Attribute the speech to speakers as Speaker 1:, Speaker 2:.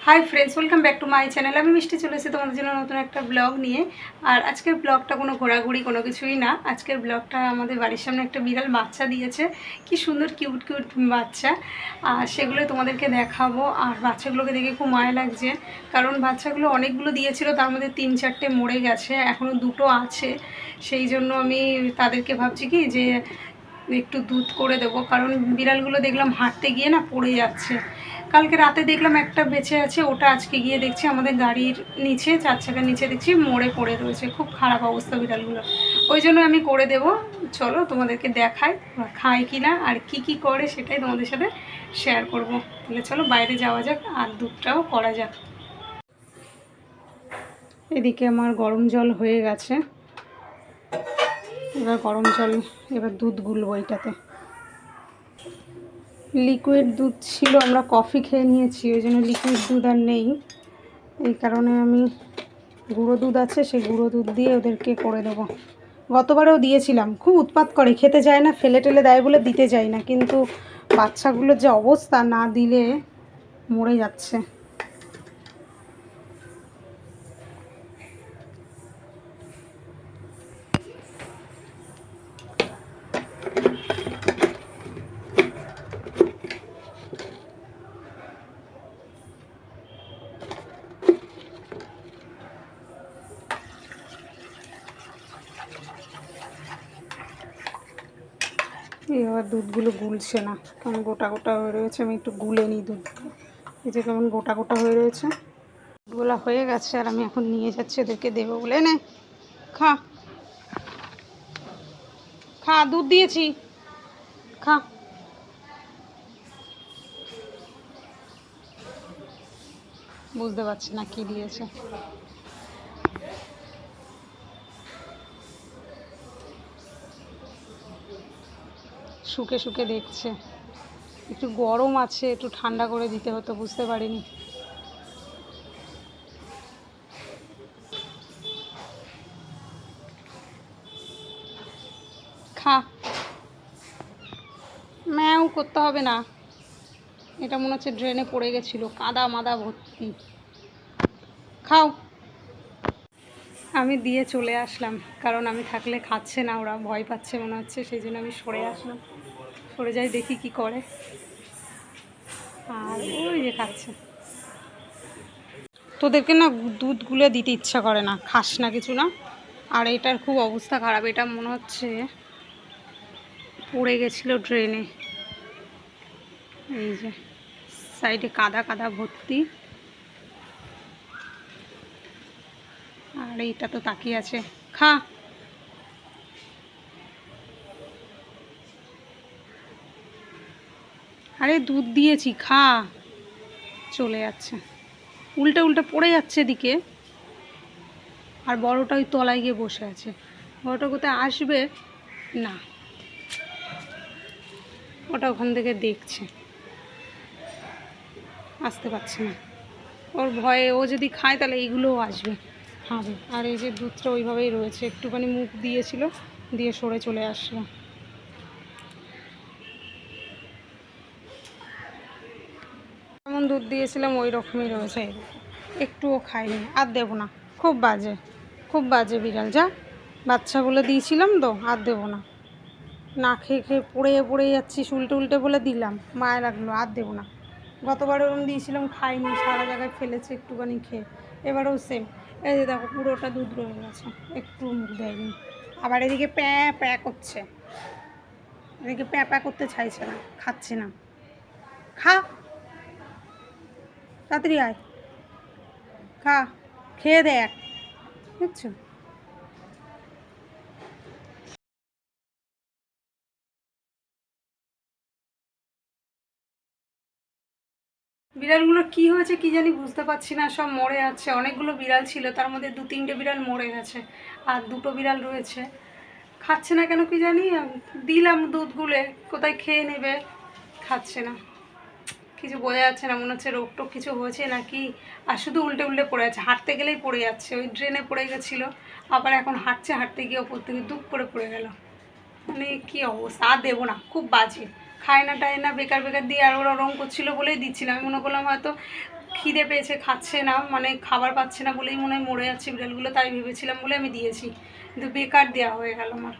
Speaker 1: High friends welcome back to my channel. আমি মিষ্টি চলে এসেছি তোমাদের জন্য নতুন একটা ব্লগ নিয়ে। আর আজকের ব্লগটা কোনো ঘোরাঘুরি কোনো কিছুই না। আজকের ব্লগটা আমাদের বাড়ির সামনে একটা বিড়াল বাচ্চা দিয়েছে, কি সুন্দর কিউট কিউট বাচ্চা। আর সেগুলো তোমাদেরকে দেখাবো। আর বাচ্চাগুলোকে দেখে খুব মায়া লাগছে, কারণ বাচ্চাগুলো অনেকগুলো দিয়েছিল, তার মধ্যে 3-4টে মরে গেছে, এখনও 2টো আছে। সেই জন্য আমি তাদেরকে ভাবছি কি যে একটু দুধ করে দেবো, কারণ বিড়ালগুলো দেখলাম হাঁটতে গিয়ে না পড়ে যাচ্ছে। কালকে রাতে দেখলাম একটা বেঁচে আছে, ওটা আজকে গিয়ে দেখছি আমাদের গাড়ির নিচে, 4 চাকার নিচে দেখছি মরে পড়ে রয়েছে। খুব খারাপ অবস্থা বিড়ালগুলো, ওই জন্য আমি করে দেব। চলো তোমাদেরকে দেখাই খায় কি না আর কি কি করে, সেটাই তোমাদের সাথে শেয়ার করব। তাহলে চলো বাইরে যাওয়া যাক আর দুধটাও করা যাক। এদিকে আমার গরম জল হয়ে গেছে, এবার গরম জল, এবার দুধ গুলবো এটাতে। লিকুইড দুধ ছিল, আমরা কফি খেয়ে নিয়েছি, ওই জন্য লিকুইড দুধ আর নেই। এই কারণে আমি গুঁড়ো দুধ আছে, সেই গুঁড়ো দুধ দিয়ে ওদেরকে করে দেবো। গতবারেও দিয়েছিলাম, খুব উৎপাত করে, খেতে চায় না, ফেলে টেলে দেয় বলে দিতে চাই না, কিন্তু বাচ্চাগুলোর যে অবস্থা, না দিলে মরে যাচ্ছে। এবার দুধগুলো গুলছে না, কেমন গোটা গোটা হয়ে রয়েছে। আমি একটু গুলে নিই দুধগুলো, এই যে কেমন গোটা গোটা হয়ে রয়েছে। দুধগুলো হয়ে গেছে, আর আমি এখন নিয়ে যাচ্ছি ওদেরকে দেবো বলে। নে খা খা, দুধ দিয়েছি, খা। বুঝতে পারছি না কি দিয়েছে। শুকে শুকে দেখছে, একটু গরম আছে, একটু ঠান্ডা করে দিতে হতো, বুঝতে পারিনি। খা, ম্যাও করতে হবে না। এটা মনে হচ্ছে ড্রেনে পড়ে গেছিলো, কাদা মাদা ভর্তি। খাও। আমি দিয়ে চলে আসলাম, কারণ আমি থাকলে খাচ্ছে না, ওরা ভয় পাচ্ছে মনে হচ্ছে, সেই জন্য আমি সরে আসলাম। সরে যাই, দেখি কি করে। আর ওই যে খাচ্ছে। তোদেরকে না দুধ গুলে দিতে ইচ্ছা করে না, খাস না কিছু না। আর এটার খুব অবস্থা খারাপ, এটা মনে হচ্ছে পড়ে গেছিলো ড্রেনে। এই যে সাইডে কাদা কাদা ভর্তি। আর এইটা তো তাকিয়ে আছে। খা। আরে দুধ দিয়েছি, খা। চলে যাচ্ছে, উল্টে উল্টে পড়ে যাচ্ছে এদিকে। আর বড়টা ওই তলায় গিয়ে বসে আছে। বড়টা কোথায় আসবে না, ওটা ওখান থেকে দেখছে, আসতে পারছে না। ওর ভয়ে, ও যদি খায় তাহলে এইগুলোও আসবে, খাবে। আর এই যে দুধটা ওইভাবেই রয়েছে, একটুখানি মুখ দিয়েছিল, দিয়ে সরে চলে আসলো। যেমন দুধ দিয়েছিলাম ওই রকমই রয়েছে, একটুও খায়নি। আর দেবো না, খুব বাজে, খুব বাজে বিড়াল। যা, বাচ্চা বলে দিয়েছিলাম তো, আর দেবো না। না খেয়ে খেয়ে পড়ে পড়ে যাচ্ছি, উল্টে উল্টে বলে দিলাম, মায়া লাগলো, আর দেবো না। গতবার ওরকম দিয়েছিলাম, খাইনি, সারা জায়গায় ফেলেছে একটুখানি খেয়ে। এবারেও সেম। এই যে দেখো, পুরোটা দুধ রয়ে গেছে, একটু মুখ দেয়নি। আবার এদিকে প্যাঁ প্যাঁ করছে, এদিকে প্যাঁ প্যাঁ করতে চাইছে না, খাচ্ছে না। খা, তাড়াতাড়ি আয়, খা, খেয়ে দেখ, বুঝছো। বিড়ালগুলো কি হয়েছে কি জানি, বুঝতে পারছি না, সব মরে যাচ্ছে। অনেকগুলো বিড়াল ছিল, তার মধ্যে 2-3টে বিড়াল মরে গেছে, আর 2টো বিড়াল রয়েছে। খাচ্ছে না কেন কি জানি, দিলাম দুধ গুলে, কোথায় খেয়ে নেবে, খাচ্ছে না। কিছু বোঝা যাচ্ছে না, মনে হচ্ছে রোগ টোগ কিছু হয়েছে নাকি। আর শুধু উল্টে উল্টে পড়ে যাচ্ছে, হাঁটতে গেলেই পড়ে যাচ্ছে। ওই ড্রেনে পড়ে গেছিলো, আবার এখন হাঁটছে, হাঁটতে গিয়ে ওপর থেকে দুপ করে পড়ে গেল। মানে কী অবস্থা। আর দেবো না, খুব বাজে, খায় না টায় না, বেকার বেকার দিয়ে। আর ওরা রং করছিলো বলেই দিচ্ছিলাম, আমি মনে করলাম হয়তো খিদে পেয়েছে, খাচ্ছে না, মানে খাবার পাচ্ছে না বলেই মনে হয় মরে যাচ্ছে বিড়ালগুলো, তাই ভেবেছিলাম বলে আমি দিয়েছি, কিন্তু বেকার দেওয়া হয়ে গেল আমার।